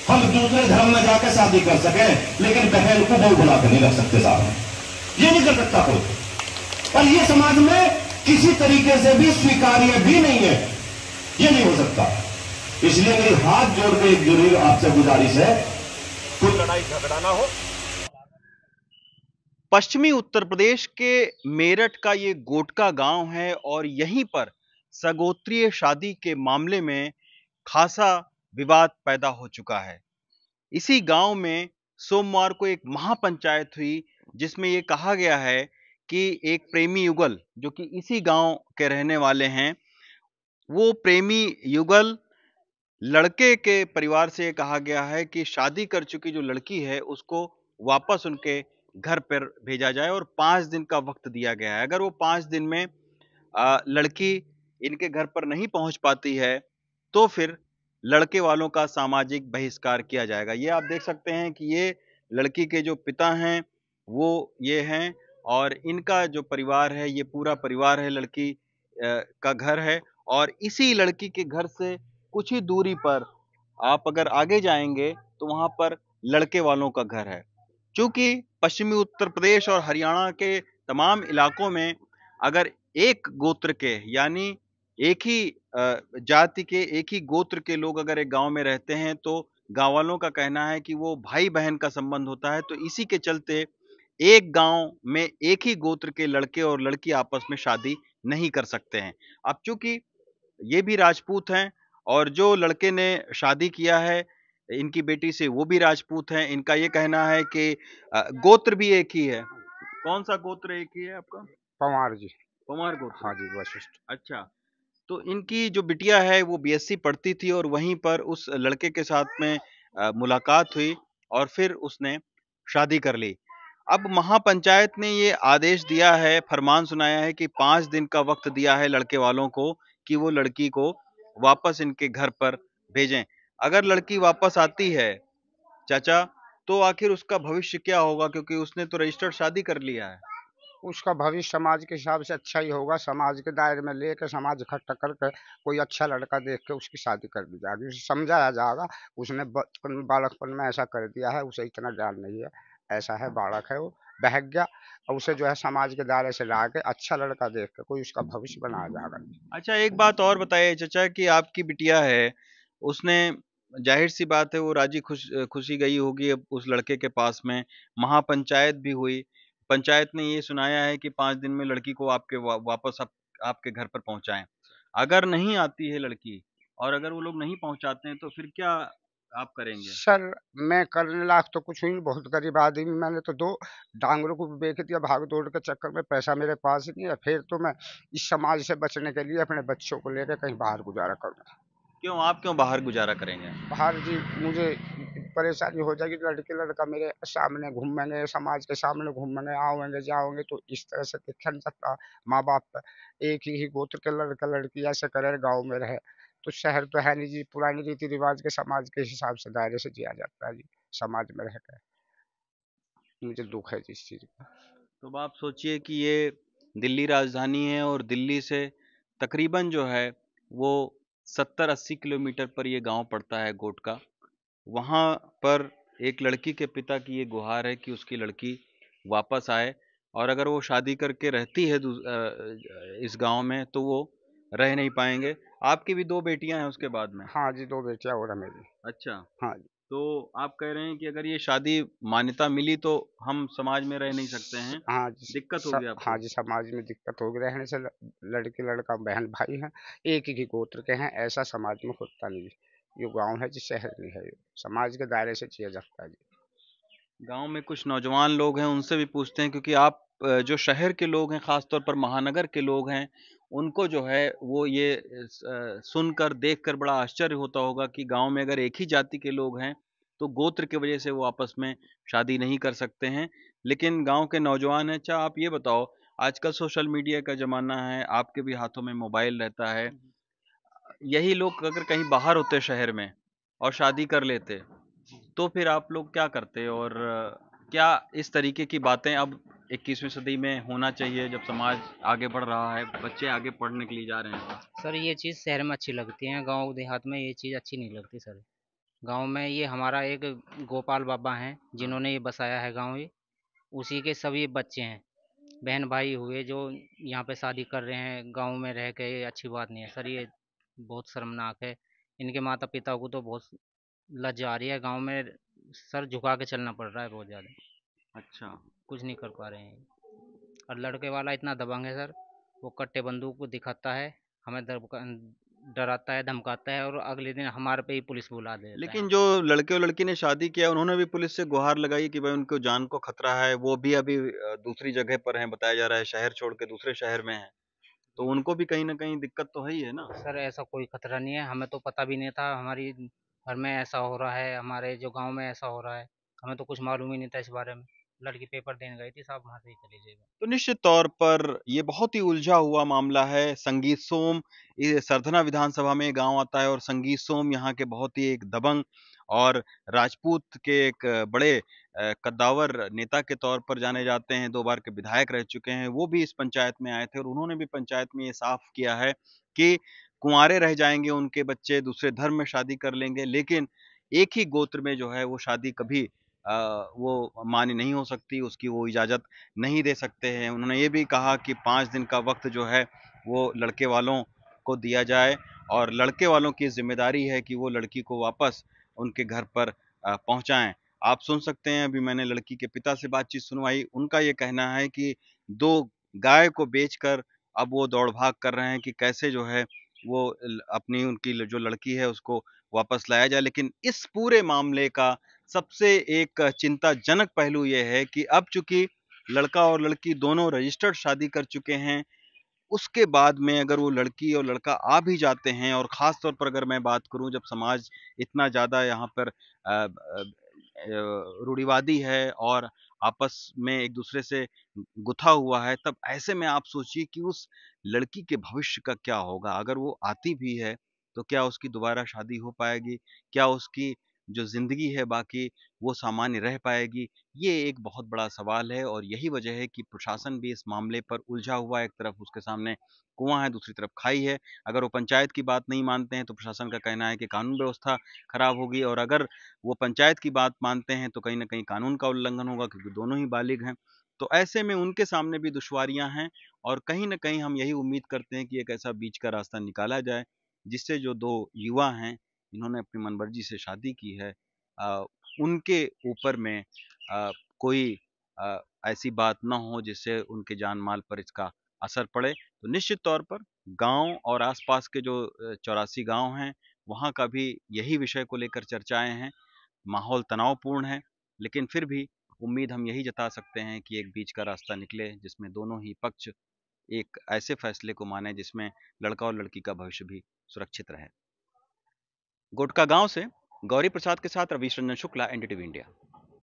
हम दूसरे धर्म में जाकर शादी कर सके, लेकिन बहन को बहू बुलाकर नहीं रख सकते साहब, ये नहीं कर सकता कोई। और ये समाज में किसी तरीके से भी स्वीकार्य भी नहीं है, ये नहीं हो सकता। इसलिए मेरी हाथ जोड़ के एक जरूरी आपसे गुजारिश है, कोई लड़ाई झगड़ा ना हो। पश्चिमी उत्तर प्रदेश के मेरठ का ये गोटका गांव है और यहीं पर सगोत्रीय शादी के मामले में खासा विवाद पैदा हो चुका है। इसी गांव में सोमवार को एक महापंचायत हुई जिसमें ये कहा गया है कि एक प्रेमी युगल जो कि इसी गांव के रहने वाले हैं, वो प्रेमी युगल लड़के के परिवार से ये कहा गया है कि शादी कर चुकी जो लड़की है उसको वापस उनके घर पर भेजा जाए और 5 दिन का वक्त दिया गया है। अगर वो 5 दिन में लड़की इनके घर पर नहीं पहुंच पाती है तो फिर लड़के वालों का सामाजिक बहिष्कार किया जाएगा। ये आप देख सकते हैं कि ये लड़की के जो पिता हैं वो ये हैं और इनका जो परिवार है ये पूरा परिवार है, लड़की का घर है और इसी लड़की के घर से कुछ ही दूरी पर आप अगर आगे जाएंगे तो वहां पर लड़के वालों का घर है। क्योंकि पश्चिमी उत्तर प्रदेश और हरियाणा के तमाम इलाकों में अगर एक गोत्र के यानी एक ही जाति के एक ही गोत्र के लोग अगर एक गांव में रहते हैं तो गांव वालों का कहना है कि वो भाई बहन का संबंध होता है। तो इसी के चलते एक गांव में एक ही गोत्र के लड़के और लड़की आपस में शादी नहीं कर सकते हैं। अब चूंकि ये भी राजपूत हैं और जो लड़के ने शादी किया है इनकी बेटी से वो भी राजपूत हैं, इनका ये कहना है कि गोत्र भी एक ही है। कौन सा गोत्र एक ही है आपका? पवार जी। पवार गोत्र। हाँ जी, वशिष्ठ। अच्छा, तो इनकी जो बिटिया है वो बीएससी पढ़ती थी और वहीं पर उस लड़के के साथ में मुलाकात हुई और फिर उसने शादी कर ली। अब महापंचायत ने ये आदेश दिया है, फरमान सुनाया है कि 5 दिन का वक्त दिया है लड़के वालों को कि वो लड़की को वापस इनके घर पर भेजें। अगर लड़की वापस आती है चाचा तो आखिर उसका भविष्य क्या होगा, क्योंकि उसने तो रजिस्टर्ड शादी कर लिया है। उसका भविष्य समाज के हिसाब से अच्छा ही होगा। समाज के दायरे में लेकर समाज इकट्ठा करके कोई अच्छा लड़का देख के उसकी शादी कर दी जाएगी, उसे समझाया जाएगा। उसने बचपन में बालकपन में ऐसा कर दिया है, उसे इतना ज्ञान नहीं है, ऐसा है बालक है वो, बहक गया। और उसे जो है समाज के दायरे से ला के अच्छा लड़का देख के कोई उसका भविष्य बनाया जाएगा। अच्छा, एक बात और बताइए चाचा कि आपकी बिटिया है, उसने जाहिर सी बात है वो राजी खुशी गई होगी अब उस लड़के के पास में, महापंचायत भी हुई, पंचायत ने ये सुनाया है कि 5 दिन में लड़की को आपके वापस आपके घर पर पहुंचाएं। अगर नहीं आती है लड़की और अगर वो लोग नहीं पहुंचाते हैं तो फिर क्या आप करेंगे? सर, मैं करने लायक तो कुछ हुई, बहुत गरीब आदमी। मैंने तो दो डांगरों को भी बेच दिया भाग दौड़ के चक्कर में, पैसा मेरे पास ही नहीं है। फिर तो मैं इस समाज से बचने के लिए अपने बच्चों को लेकर कहीं बाहर गुजारा करूंगा। क्यों, आप क्यों बाहर गुजारा करेंगे? बाहर जी, मुझे परेशानी हो जाएगी। लड़के लड़का मेरे सामने घूमेंगे, समाज के सामने घूमेंगे, आवेंगे जाओगे, तो इस तरह से देखा नहीं सकता। माँ बाप एक ही गोत्र के लड़का लड़की ऐसे करे, गाँव में रहे तो शहर तो है नहीं जी। पुरानी रीति रिवाज के समाज के हिसाब से दायरे से जिया जाता है जी, समाज में रहकर। मुझे दुख है जी इस चीज का। तो अब आप सोचिए कि ये दिल्ली राजधानी है और दिल्ली से तकरीबन जो है वो 70-80 किलोमीटर पर ये गांव पड़ता है गोटका। वहां पर एक लड़की के पिता की ये गुहार है कि उसकी लड़की वापस आए और अगर वो शादी करके रहती है इस गांव में तो वो रह नहीं पाएंगे। आपकी भी 2 बेटियां हैं उसके बाद में? हाँ जी, दो बेटियां और है मेरी। अच्छा, हाँ जी। तो आप कह रहे हैं कि अगर ये शादी मान्यता मिली तो हम समाज में रह नहीं सकते हैं, हाँ जी। दिक्कत होगी हाँ आपको? जी, समाज में दिक्कत होगी रहने से। लड़की लड़का बहन भाई हैं, एक ही गोत्र के हैं, ऐसा समाज में होता नहीं। ये गांव है जी, शहर नहीं है। ये समाज के दायरे से जिया जाता है जी। गांव में कुछ नौजवान लोग हैं उनसे भी पूछते हैं, क्योंकि आप जो शहर के लोग हैं खासतौर पर महानगर के लोग हैं उनको जो है वो ये सुनकर देखकर बड़ा आश्चर्य होता होगा कि गांव में अगर एक ही जाति के लोग हैं तो गोत्र की वजह से वो आपस में शादी नहीं कर सकते हैं। लेकिन गांव के नौजवान हैं। अच्छा, आप ये बताओ, आजकल सोशल मीडिया का जमाना है, आपके भी हाथों में मोबाइल रहता है, यही लोग अगर कहीं बाहर होते शहर में और शादी कर लेते तो फिर आप लोग क्या करते? और क्या इस तरीके की बातें अब 21वीं सदी में होना चाहिए जब समाज आगे बढ़ रहा है, बच्चे आगे पढ़ने के लिए जा रहे हैं? सर ये चीज़ शहर में अच्छी लगती है, गांव देहात में ये चीज़ अच्छी नहीं लगती सर। गांव में ये हमारा एक गोपाल बाबा हैं जिन्होंने ये बसाया है गांव, ये उसी के सभी बच्चे हैं, बहन भाई हुए जो यहाँ पे शादी कर रहे हैं गांव में रह के। ये अच्छी बात नहीं है सर, ये बहुत शर्मनाक है। इनके माता पिता को तो बहुत लज्जा आ रही है, गांव में सर झुका के चलना पड़ रहा है बहुत ज़्यादा, अच्छा। कुछ नहीं कर पा रहे हैं। और लड़के वाला इतना दबंग है सर, वो कट्टे बंदूक को दिखाता है, हमें डराता है, धमकाता है, और अगले दिन हमारे पे ही पुलिस बुला देता है। लेकिन जो लड़के और लड़की ने शादी किया उन्होंने भी पुलिस से गुहार लगाई कि भाई उनको जान को खतरा है, वो भी अभी दूसरी जगह पर हैं, बताया जा रहा है शहर छोड़ के दूसरे शहर में हैं, तो उनको भी कहीं ना कहीं दिक्कत तो है ही है ना। सर ऐसा कोई खतरा नहीं है, हमें तो पता भी नहीं था हमारी घर में ऐसा हो रहा है, हमारे जो गांव में ऐसा हो रहा है, हमें तो कुछ मालूम ही नहीं था इस बारे में। लड़की पेपर देने गई थी, साहब वहाँ से ही चली जाएगा। तो निश्चित तौर पर ये बहुत ही उलझा हुआ मामला है। संगीत सोम ये सरधना विधानसभा में गांव आता है और संगीत सोम यहाँ के बहुत ही एक दबंग और राजपूत के एक बड़े कद्दावर नेता के तौर पर जाने जाते हैं। 2 बार के विधायक रह चुके हैं। वो भी इस पंचायत में आए थे और उन्होंने भी पंचायत में ये साफ किया है कि कुंवारे रह जाएंगे उनके बच्चे, दूसरे धर्म में शादी कर लेंगे, लेकिन एक ही गोत्र में जो है वो शादी कभी वो मान्य नहीं हो सकती, उसकी वो इजाज़त नहीं दे सकते हैं। उन्होंने ये भी कहा कि 5 दिन का वक़्त जो है वो लड़के वालों को दिया जाए और लड़के वालों की ज़िम्मेदारी है कि वो लड़की को वापस उनके घर पर पहुँचाएँ। आप सुन सकते हैं, अभी मैंने लड़की के पिता से बातचीत सुनवाई, उनका ये कहना है कि 2 गाय को बेचकर अब वो दौड़-भाग कर रहे हैं कि कैसे जो है वो अपनी उनकी जो लड़की है उसको वापस लाया जाए। लेकिन इस पूरे मामले का सबसे एक चिंताजनक पहलू ये है कि अब चूँकि लड़का और लड़की दोनों रजिस्टर्ड शादी कर चुके हैं, उसके बाद में अगर वो लड़की और लड़का आ भी जाते हैं और ख़ास तौर पर अगर मैं बात करूँ जब समाज इतना ज़्यादा यहाँ पर रूढ़िवादी है और आपस में एक-दूसरे से गुथा हुआ है, तब ऐसे में आप सोचिए कि उस लड़की के भविष्य का क्या होगा? अगर वो आती भी है, तो क्या उसकी दोबारा शादी हो पाएगी? क्या उसकी जो ज़िंदगी है बाकी, वो सामान्य रह पाएगी? ये एक बहुत बड़ा सवाल है और यही वजह है कि प्रशासन भी इस मामले पर उलझा हुआ है। एक तरफ उसके सामने कुआँ है, दूसरी तरफ खाई है। अगर वो पंचायत की बात नहीं मानते हैं, तो प्रशासन का कहना है कि कानून व्यवस्था खराब होगी और अगर वो पंचायत की बात मानते हैं, तो कहीं न कहीं कानून का उल्लंघन होगा क्योंकि दोनों ही बालिग हैं। तो ऐसे में उनके सामने भी दुश्वारियाँ हैं और कहीं न कहीं हम यही उम्मीद करते हैं कि एक ऐसा बीच का रास्ता निकाला जाए, जिससे जो 2 युवा हैं, जिन्होंने अपनी मनमर्जी से शादी की है अ, उनके ऊपर में कोई अ, ऐसी बात ना हो जिससे उनके जान-माल पर इसका असर पड़े। तो निश्चित तौर पर गाँव और आस-पास के जो 84 गाँव हैं, वहाँ का भी यही विषय को लेकर चर्चाएँ हैं। माहौल तनावपूर्ण है, लेकिन फिर भी उम्मीद हम यही जता सकते हैं कि एक बीच का रास्ता निकले, जिसमें दोनों ही पक्ष एक ऐसे फैसले को माने जिसमें लड़का और लड़की का भविष्य भी सुरक्षित रहे। गोटका गाँव से गौरी प्रसाद के साथ रवीश रंजन शुक्ला, एनडीटीवी इंडिया।